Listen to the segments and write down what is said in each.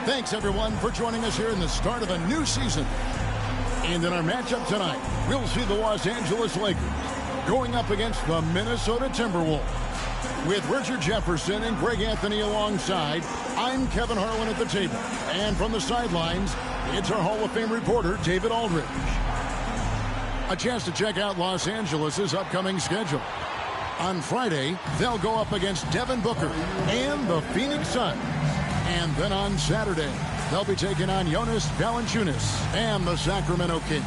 Thanks, everyone, for joining us here in the start of a new season. And in our matchup tonight, we'll see the Los Angeles Lakers going up against the Minnesota Timberwolves. With Richard Jefferson and Greg Anthony alongside, I'm Kevin Harlan at the table. And from the sidelines, it's our Hall of Fame reporter, David Aldridge. A chance to check out Los Angeles' upcoming schedule. On Friday, they'll go up against Devin Booker and the Phoenix Suns. And then on Saturday, they'll be taking on Jonas Valanciunas and the Sacramento Kings.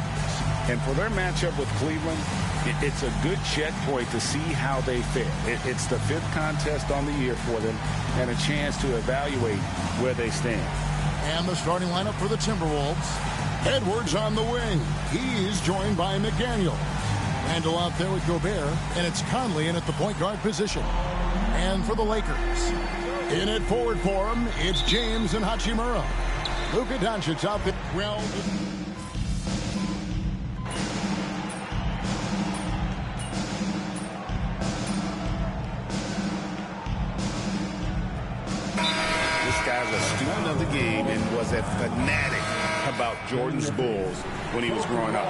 And for their matchup with Cleveland, it's a good checkpoint to see how they fare. It's the 5th contest on the year for them and a chance to evaluate where they stand. And the starting lineup for the Timberwolves. Edwards on the wing. He's joined by McDaniel. Randall out there with Gobert, and it's Conley in at the point guard position. And for the Lakers, in at forward for him, it's James and Hachimura. Luka Doncic out there. Well, Guy's a student of the game and was a fanatic about Jordan's Bulls when he was growing up.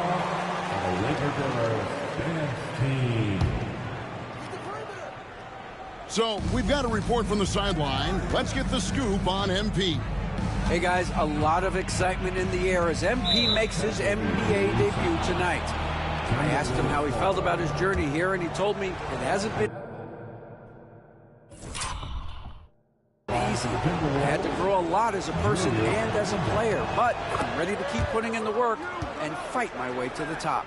So we've got a report from the sideline. Let's get the scoop on MP. Hey guys, a lot of excitement in the air as MP makes his NBA debut tonight. I asked him how he felt about his journey here, and he told me it hasn't been easy. I had to grow a lot as a person and as a player, but I'm ready to keep putting in the work and fight my way to the top.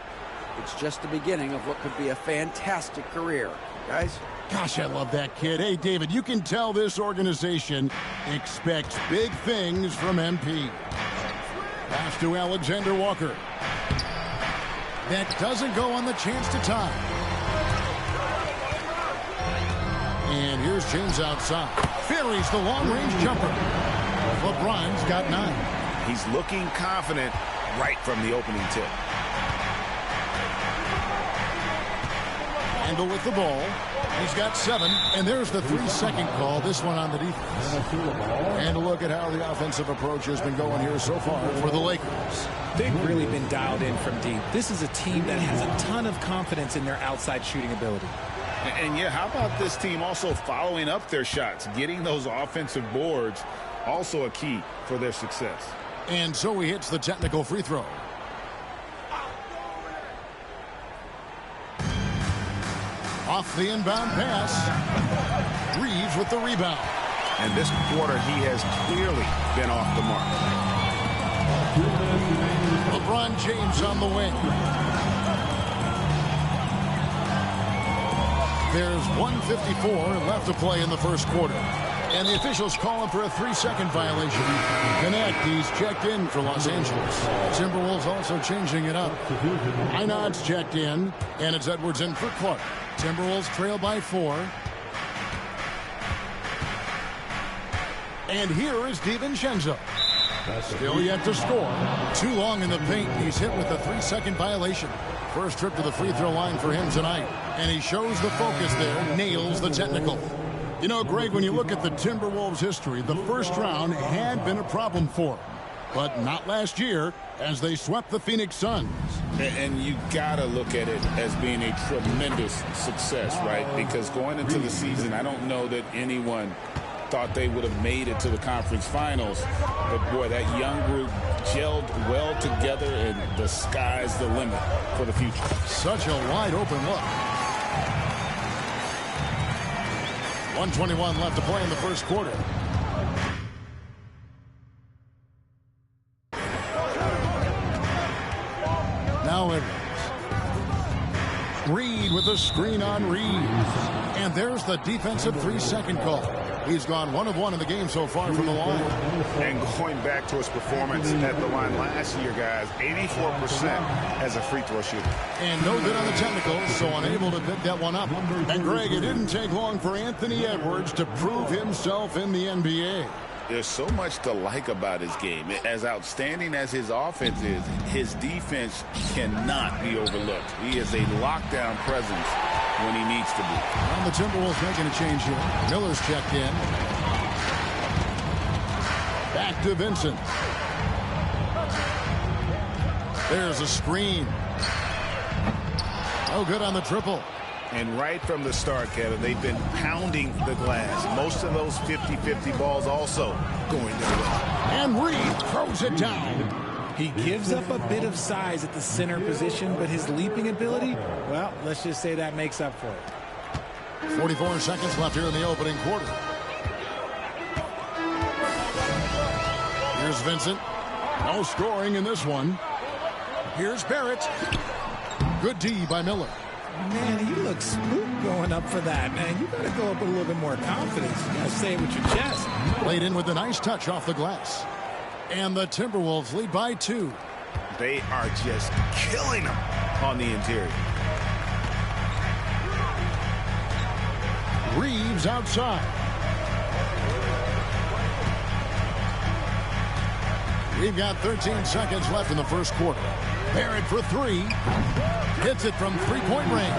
It's just the beginning of what could be a fantastic career. Guys? Gosh, I love that kid. Hey, David, you can tell this organization expects big things from MP. Pass to Alexander Walker. That doesn't go on the chance to tie. And here's James outside. Ferries the long-range jumper. LeBron's got 9. He's looking confident right from the opening tip. Randall with the ball. He's got 7, and there's the 3-second call, this one on the defense. And a look at how the offensive approach has been going here so far for the Lakers. They've really been dialed in from deep. This is a team that has a ton of confidence in their outside shooting ability. And yeah, how about this team also following up their shots, getting those offensive boards, also a key for their success. And so he hits the technical free throw. Off the inbound pass. Reeves with the rebound. And this quarter, he has clearly been off the mark. LeBron James on the wing. There's 1:54 left to play in the first quarter. And the officials call him for a 3-second violation. Connect, he's checked in for Los Angeles. Timberwolves also changing it up. Einad's checked in, and it's Edwards in for Clark. Timberwolves trail by 4. And here is DiVincenzo. Still yet to score. Too long in the paint. He's hit with a 3-second violation. First trip to the free throw line for him tonight. And he shows the focus there, nails the technical. You know, Greg, when you look at the Timberwolves' history, the first round had been a problem for them. But not last year, as they swept the Phoenix Suns. And you got to look at it as being a tremendous success, right? Because going into the season, I don't know that anyone thought they would have made it to the conference finals. But, boy, that young group gelled well together, and the sky's the limit for the future. Such a wide-open look. 1:21 left to play in the first quarter. Now Edwards. Reed with a screen on Reed. And there's the defensive 3-second call. He's gone 1 of 1 in the game so far from the line. And going back to his performance at the line last year, guys, 84% as a free throw shooter. And no good on the technical, so unable to pick that one up. And Greg, it didn't take long for Anthony Edwards to prove himself in the NBA. There's so much to like about his game. As outstanding as his offense is, his defense cannot be overlooked. He is a lockdown presence when he needs to be. And the Timberwolves making a change here. Miller's checked in. Back to Vincent. There's a screen. Oh, good on the triple. And right from the start, Kevin, they've been pounding the glass. Most of those 50-50 balls also going their way. And Reed throws it down. He gives up a bit of size at the center position, but his leaping ability, well, let's just say that makes up for it. 44 seconds left here in the opening quarter. Here's Vincent. No scoring in this one. Here's Barrett. Good D by Miller. Man, he looks spooked going up for that, man. You got to go up with a little bit more confidence. You got to say it with your chest. Played in with a nice touch off the glass. And the Timberwolves lead by 2. They are just killing them on the interior. Reeves outside. We've got 13 seconds left in the first quarter. Barrett for 3. Hits it from three-point range.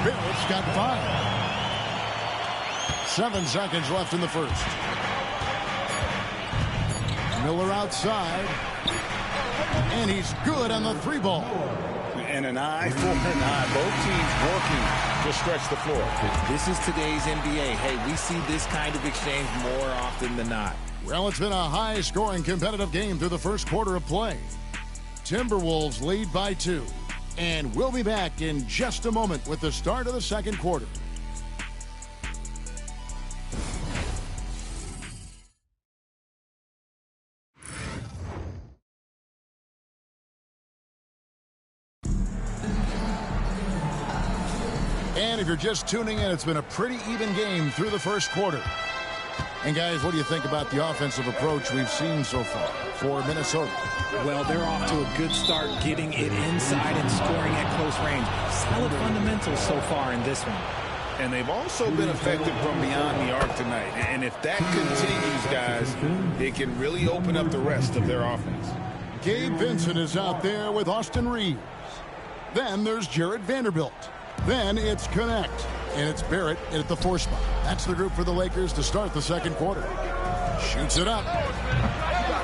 Barrett's got 5. 7 seconds left in the first. Miller outside. And he's good on the 3 ball. And an eye for an eye. Both teams working to stretch the floor. This is today's NBA. Hey, we see this kind of exchange more often than not. Well, it's been a high-scoring competitive game through the first quarter of play. Timberwolves lead by 2. And we'll be back in just a moment with the start of the second quarter. And if you're just tuning in, it's been a pretty even game through the first quarter. And guys, what do you think about the offensive approach we've seen so far for Minnesota? Well, they're off to a good start getting it inside and scoring at close range. Solid fundamentals so far in this one. And they've also been effective from beyond the arc tonight. And if that continues, guys, it can really open up the rest of their offense. Gabe Vincent is out there with Austin Reeves. Then there's Jared Vanderbilt. Then it's Connect. And it's Barrett at the 4 spot. That's the group for the Lakers to start the second quarter. Shoots it up.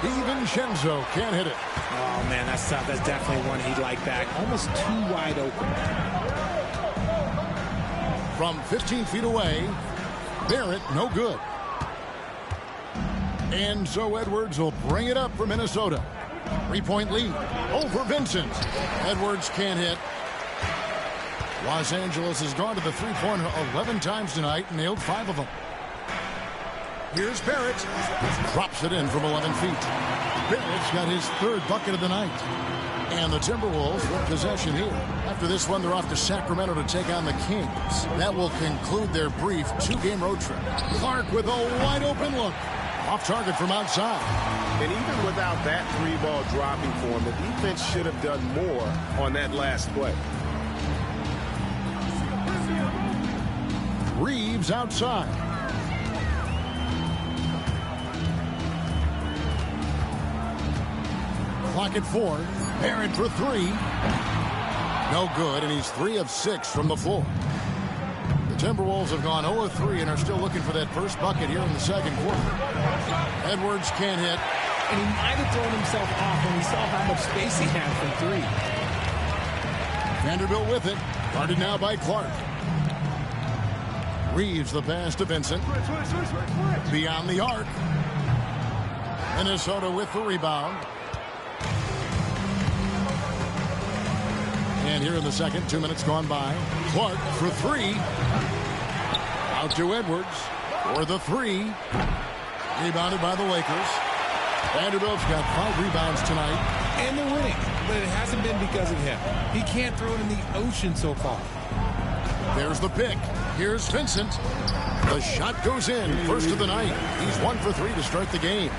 DiVincenzo can't hit it. Oh, man, that's tough. That's definitely one he'd like back. Almost too wide open. From 15 feet away, Barrett, no good. And so Edwards will bring it up for Minnesota. 3-point lead over Vincent. Edwards can't hit. Los Angeles has gone to the three-pointer 11 times tonight and nailed 5 of them. Here's Barrett. Drops it in from 11 feet. Barrett's got his 3rd bucket of the night. And the Timberwolves with possession here. After this one, they're off to Sacramento to take on the Kings. That will conclude their brief 2-game road trip. Clark with a wide-open look. Off target from outside. And even without that 3-ball dropping for him, the defense should have done more on that last play. Reeves outside. Clock at 4. Barrett for 3. No good, and he's 3 of 6 from the floor. The Timberwolves have gone 0 of 3 and are still looking for that first bucket here in the second quarter. Edwards can't hit. And he might have thrown himself off when he saw how much space he had from 3. Vanderbilt with it. Guarded now by Clark. Reeves the pass to Vincent. Beyond the arc. Minnesota with the rebound. And here in the second, 2 minutes gone by. Clark for 3. Out to Edwards for the 3. Rebounded by the Lakers. Vanderbilt's got 5 rebounds tonight. And they're winning, but it hasn't been because of him. He can't throw it in the ocean so far. There's the pick. Here's Vincent. The shot goes in. First of the night. He's 1 for 3 to start the game.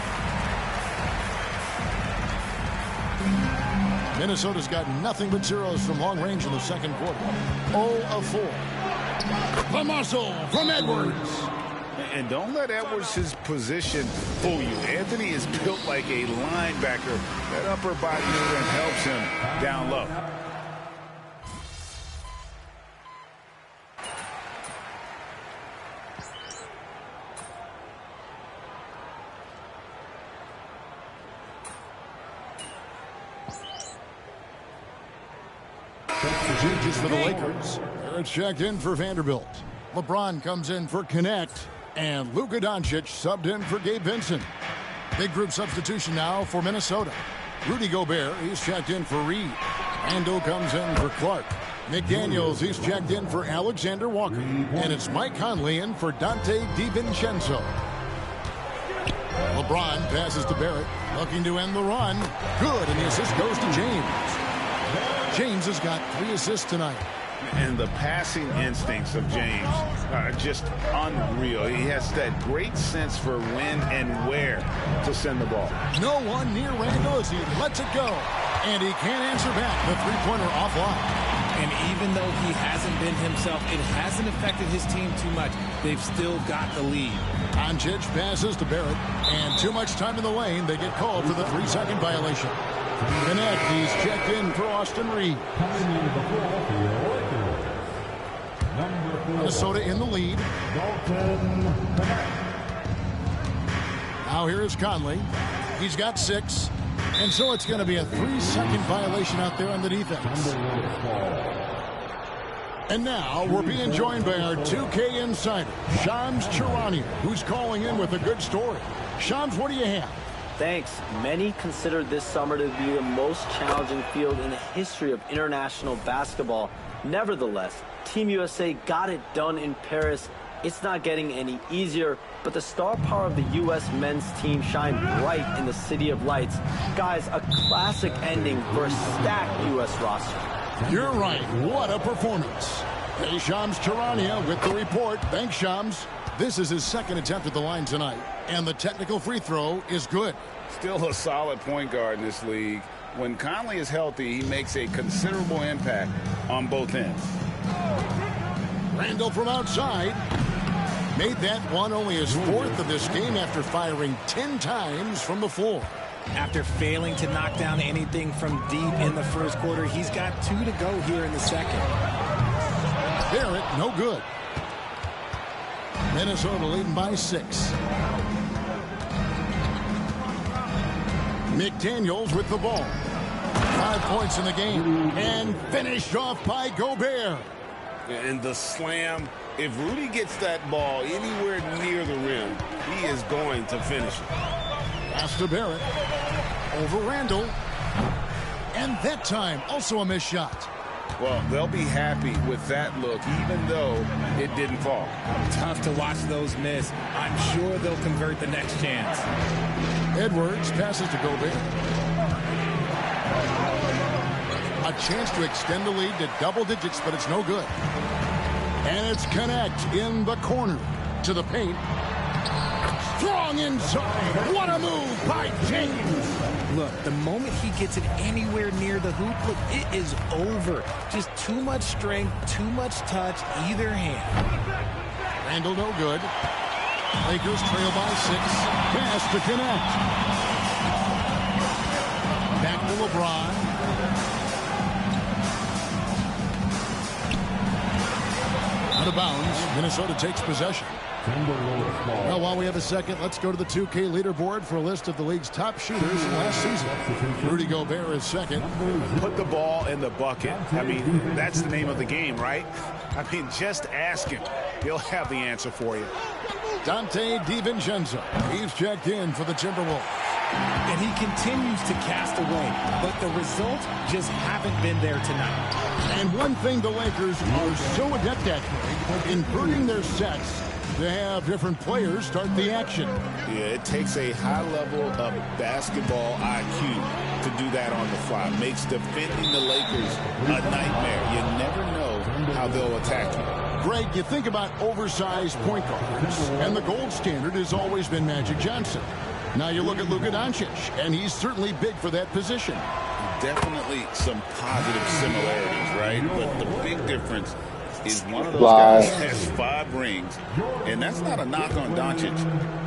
Minnesota's got nothing but zeros from long range in the second quarter. 0 of 4. The muscle from Edwards. And don't let Edwards' position fool you. Anthony is built like a linebacker. That upper body movement helps him down low. changes for the Lakers. Barrett's checked in for Vanderbilt. LeBron comes in for Connect. And Luka Doncic subbed in for Gabe Vincent. Big group substitution now for Minnesota. Rudy Gobert, he's checked in for Reed. Randall comes in for Clark. McDaniels, he's checked in for Alexander Walker. And it's Mike Conley in for Dante DiVincenzo. LeBron passes to Barrett, looking to end the run. Good, and the assist goes to James. James has got 3 assists tonight. And the passing instincts of James are just unreal. He has that great sense for when and where to send the ball. No one near Randall as he lets it go. And he can't answer back. The three-pointer offline. And even though he hasn't been himself, it hasn't affected his team too much. They've still got the lead. Doncic passes to Barrett. And too much time in the lane. They get called for the 3-second violation. Connect, he's checked in for Austin Reed. Minnesota in the lead. Now here is Conley. He's got 6. And so it's going to be a 3-second violation out there on the defense. And now we're being joined by our 2K insider, Shams Charania, who's calling in with a good story. Shams, what do you have? Thanks. Many consider this summer to be the most challenging field in the history of international basketball. Nevertheless, Team USA got it done in Paris. It's not getting any easier, but the star power of the U.S. men's team shined bright in the City of Lights. Guys, a classic ending for a stacked U.S. roster. You're right. What a performance. Hey, Shams Charania with the report. Thanks, Shams. This is his 2nd attempt at the line tonight, and the technical free throw is good. Still a solid point guard in this league. When Conley is healthy, he makes a considerable impact on both ends. Randall from outside. Made that one only his 4th of this game after firing 10 times from the floor. After failing to knock down anything from deep in the first quarter, he's got 2 to go here in the second. Barrett, no good. Minnesota leading by 6. McDaniels with the ball. 5 points in the game. And finished off by Gobert. And the slam. If Rudy gets that ball anywhere near the rim, he is going to finish it. Pass to Barrett. Over Randall. And that time, also a missed shot. Well, they'll be happy with that look, even though it didn't fall. Tough to watch those miss. I'm sure they'll convert the next chance. Edwards passes to Gobert. A chance to extend the lead to double digits, but it's no good. And it's Connect in the corner to the paint. Strong inside. What a move by James. Look, the moment he gets it anywhere near the hoop, look, it is over. Just too much strength, too much touch, either hand. Randall no good. Lakers trail by 6. Pass to Connect. Back to LeBron. Out of bounds. Minnesota takes possession. Well, while we have a second, let's go to the 2K leaderboard for a list of the league's top shooters from last season. Rudy Gobert is 2nd. Put the ball in the bucket. I mean, that's the name of the game, right? I mean, just ask him. He'll have the answer for you. Dante DiVincenzo. He's checked in for the Timberwolves. And he continues to cast away, but the results just haven't been there tonight. And one thing the Lakers are so adept at, Greg, inverting their sets to have different players start the action. Yeah, it takes a high level of basketball IQ to do that on the fly. Makes defending the Lakers a nightmare. You never know how they'll attack you. Greg, you think about oversized point guards, and the gold standard has always been Magic Johnson. Now you look at Luka Doncic, and he's certainly big for that position. Definitely some positive similarities, right? But the big difference is one of those guys has 5 rings, and that's not a knock on Doncic.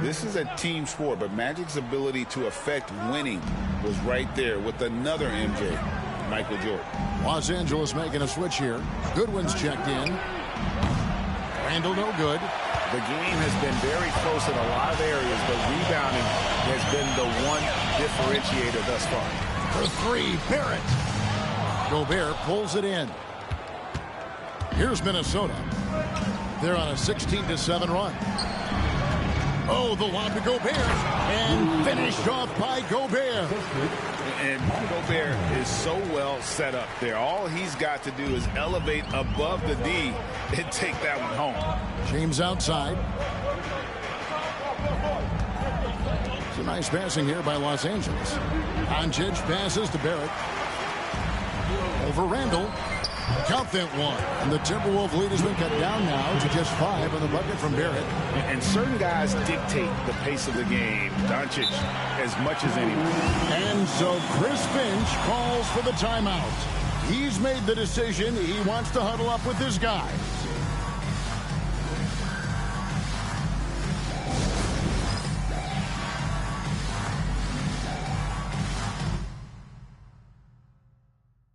This is a team sport, but Magic's ability to affect winning was right there with another MJ, Michael Jordan. Los Angeles making a switch here. Goodwin's checked in. Randall no good. The game has been very close in a lot of areas, but rebounding has been the one differentiator thus far. For 3, Barrett. Gobert pulls it in. Here's Minnesota. They're on a 16-7 run. Oh, the lob to Gobert. And finished off by Gobert. And Gobert is so well set up there. All he's got to do is elevate above the D and take that one home. James outside. It's a nice passing here by Los Angeles. Doncic passes to Barrett. Over Randall. Count that one. And the Timberwolves lead has been cut down now to just 5 on the bucket from Barrett. And certain guys dictate the pace of the game. Doncic as much as anyone. And so Chris Finch calls for the timeout. He's made the decision. He wants to huddle up with his guys.